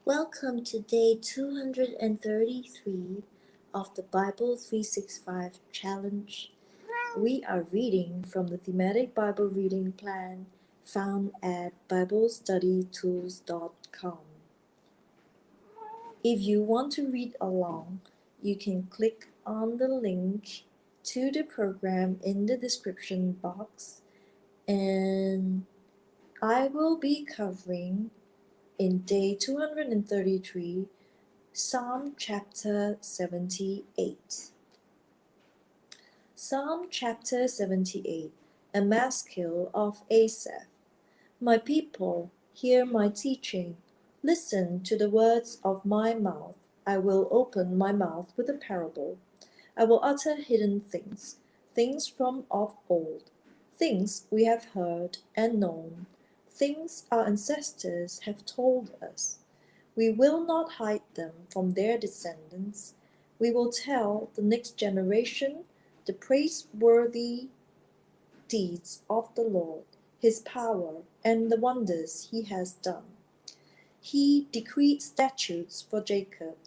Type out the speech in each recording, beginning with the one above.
Welcome to day 233 of the Bible 365 Challenge. We are reading from the Thematic Bible Reading Plan found at BibleStudyTools.com. If you want to read along, you can click on the link to the program in the description box, and I will be covering in day 233 Psalm chapter 78. Psalm chapter 78, a maskil of Asaph. My people, hear my teaching. Listen to the words of my mouth. I will open my mouth with a parable. I will utter hidden things, things from of old, things we have heard and known, things our ancestors have told us. We will not hide them from their descendants. We will tell the next generation the praiseworthy deeds of the Lord, his power, and the wonders he has done. He decreed statutes for Jacob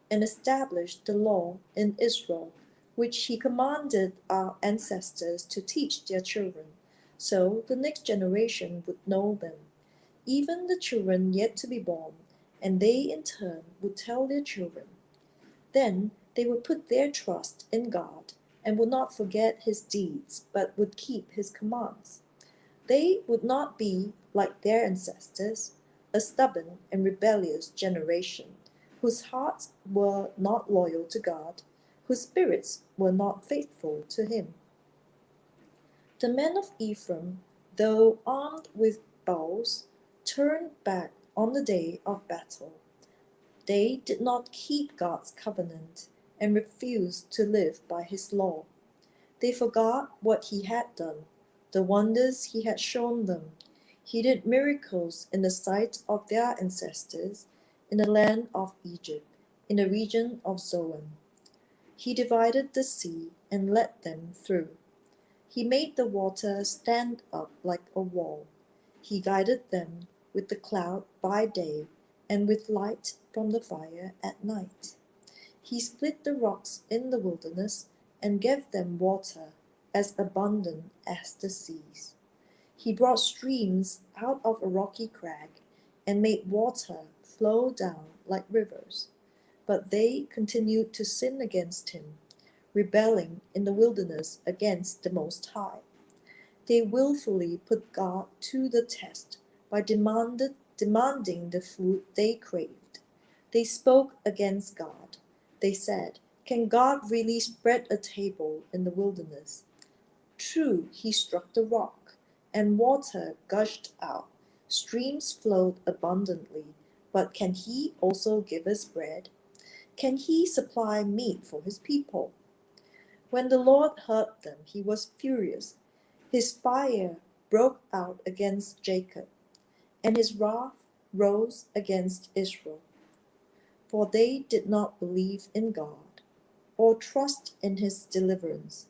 and established the law in Israel, which he commanded our ancestors to teach their children, so the next generation would know them, even the children yet to be born, and they in turn would tell their children. Then they would put their trust in God and would not forget his deeds, but would keep his commands. They would not be like their ancestors, a stubborn and rebellious generation, whose hearts were not loyal to God, whose spirits were not faithful to him. The men of Ephraim, though armed with bows, turned back on the day of battle. They did not keep God's covenant and refused to live by his law. They forgot what he had done, the wonders he had shown them. He did miracles in the sight of their ancestors in the land of Egypt, in the region of Zoan. He divided the sea and led them through. He made the water stand up like a wall. He guided them with the cloud by day and with light from the fire at night. He split the rocks in the wilderness and gave them water as abundant as the seas. He brought streams out of a rocky crag and made water flow down like rivers. But they continued to sin against him, rebelling in the wilderness against the Most High. They willfully put God to the test by demanding the food they craved. They spoke against God. They said, "Can God really spread a table in the wilderness?" True, he struck the rock, and water gushed out. Streams flowed abundantly, but can he also give us bread? Can he supply meat for his people? When the Lord heard them, he was furious. His fire broke out against Jacob, and his wrath rose against Israel. For they did not believe in God, or trust in his deliverance.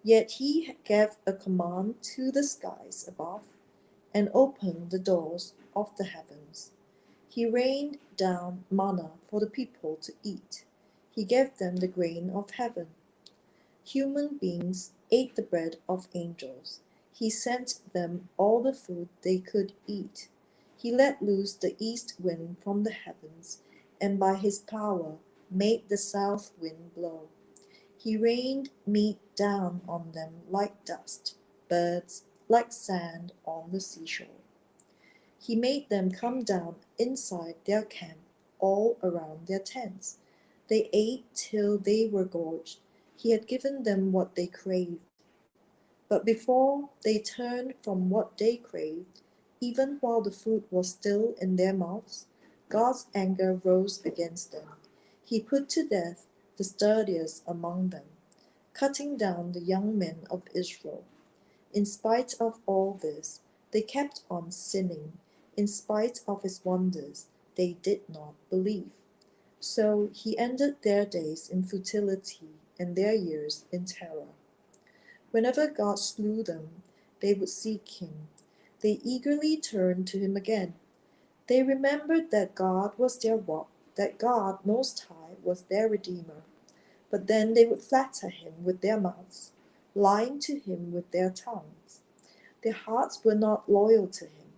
Yet he gave a command to the skies above, and opened the doors of the heavens. He rained down manna for the people to eat. He gave them the grain of heaven. Human beings ate the bread of angels. He sent them all the food they could eat. He let loose the east wind from the heavens, and by his power made the south wind blow. He rained meat down on them like dust, birds like sand on the seashore. He made them come down inside their camp, all around their tents. They ate till they were gorged. He had given them what they craved. But before they turned from what they craved, even while the food was still in their mouths, God's anger rose against them. He put to death the sturdiest among them, cutting down the young men of Israel. In spite of all this, they kept on sinning. In spite of his wonders, they did not believe. So he ended their days in futility and their years in terror. Whenever God slew them, they would seek him. They eagerly turned to him again. They remembered that God was their rock, that God Most High was their Redeemer. But then they would flatter him with their mouths, lying to him with their tongues. Their hearts were not loyal to him.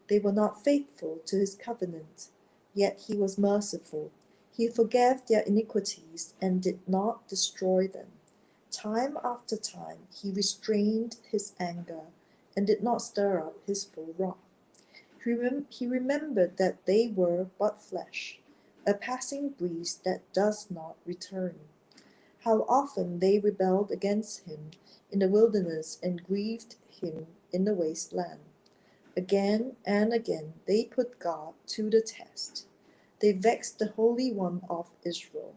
They were not faithful to his covenant. Yet he was merciful. He forgave their iniquities and did not destroy them. Time after time he restrained his anger and did not stir up his full wrath. He remembered that they were but flesh, a passing breeze that does not return. How often they rebelled against him in the wilderness and grieved him in the waste land. Again and again they put God to the test. They vexed the Holy One of Israel.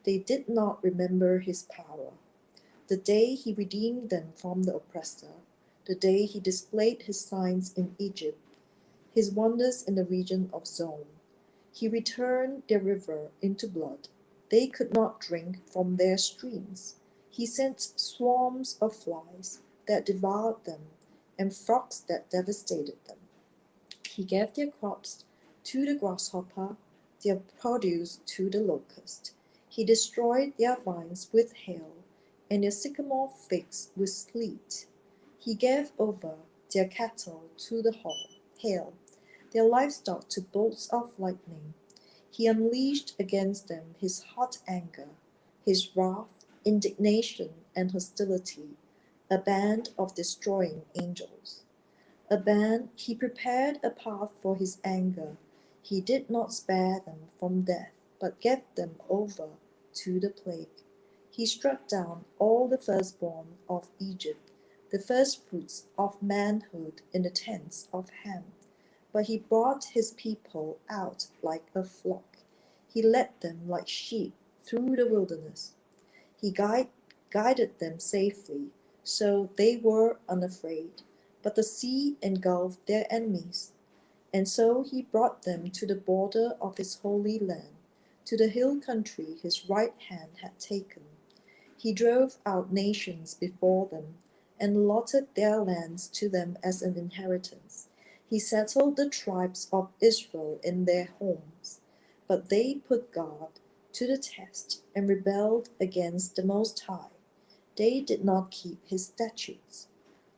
They did not remember his power, the day he redeemed them from the oppressor, the day he displayed his signs in Egypt, his wonders in the region of Zon. He returned their river into blood. They could not drink from their streams. He sent swarms of flies that devoured them, and frogs that devastated them. He gave their crops to the grasshopper, their produce to the locust. He destroyed their vines with hail, and their sycamore figs with sleet. He gave over their cattle to the hail, their livestock to bolts of lightning. He unleashed against them his hot anger, his wrath, indignation, and hostility, a band of destroying angels. A band, he prepared a path for his anger. He did not spare them from death, but gave them over to the plague. He struck down all the firstborn of Egypt, the firstfruits of manhood in the tents of Ham. But he brought his people out like a flock. He led them like sheep through the wilderness. He guided them safely, so they were unafraid. But the sea engulfed their enemies. And so he brought them to the border of his holy land, to the hill country his right hand had taken. He drove out nations before them, and allotted their lands to them as an inheritance. He settled the tribes of Israel in their homes. But they put God to the test and rebelled against the Most High. They did not keep his statutes.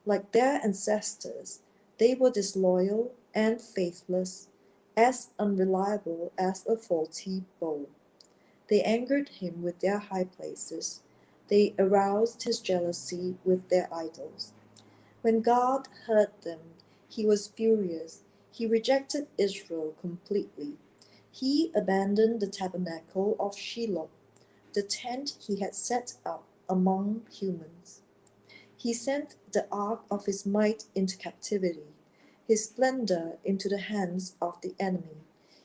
Like their ancestors, they were disloyal and faithless, as unreliable as a faulty bow. They angered him with their high places. They aroused his jealousy with their idols. When God heard them, he was furious. He rejected Israel completely. He abandoned the tabernacle of Shiloh, the tent he had set up among humans. He sent the ark of his might into captivity, his splendor into the hands of the enemy.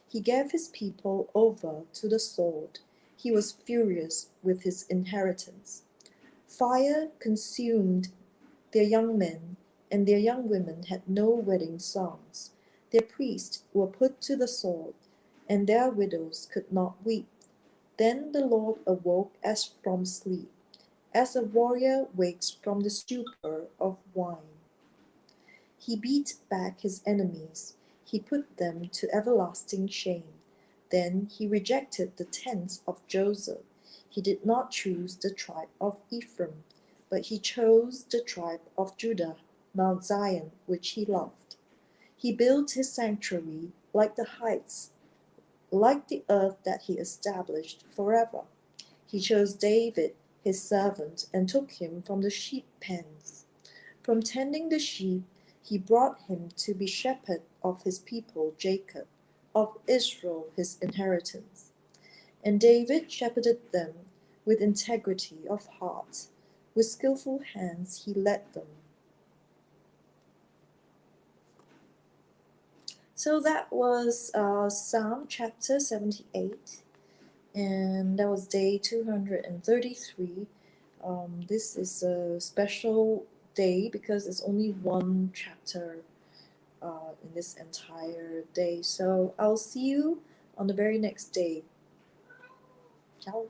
He gave his people over to the sword. He was furious with his inheritance. Fire consumed their young men, and their young women had no wedding songs. Their priests were put to the sword, and their widows could not weep. Then the Lord awoke as from sleep, as a warrior wakes from the stupor of wine. He beat back his enemies. He put them to everlasting shame. Then he rejected the tents of Joseph. He did not choose the tribe of Ephraim, but he chose the tribe of Judah, Mount Zion, which he loved. He built his sanctuary like the heights, like the earth that he established forever. He chose David, his servant, and took him from the sheep pens. From tending the sheep, he brought him to be shepherd of his people Jacob, of Israel his inheritance. And David shepherded them with integrity of heart. With skillful hands he led them. So that was Psalm chapter 78, and that was day 233. This is a special day because it's only one chapter in this entire day. So I'll see you on the very next day. Ciao.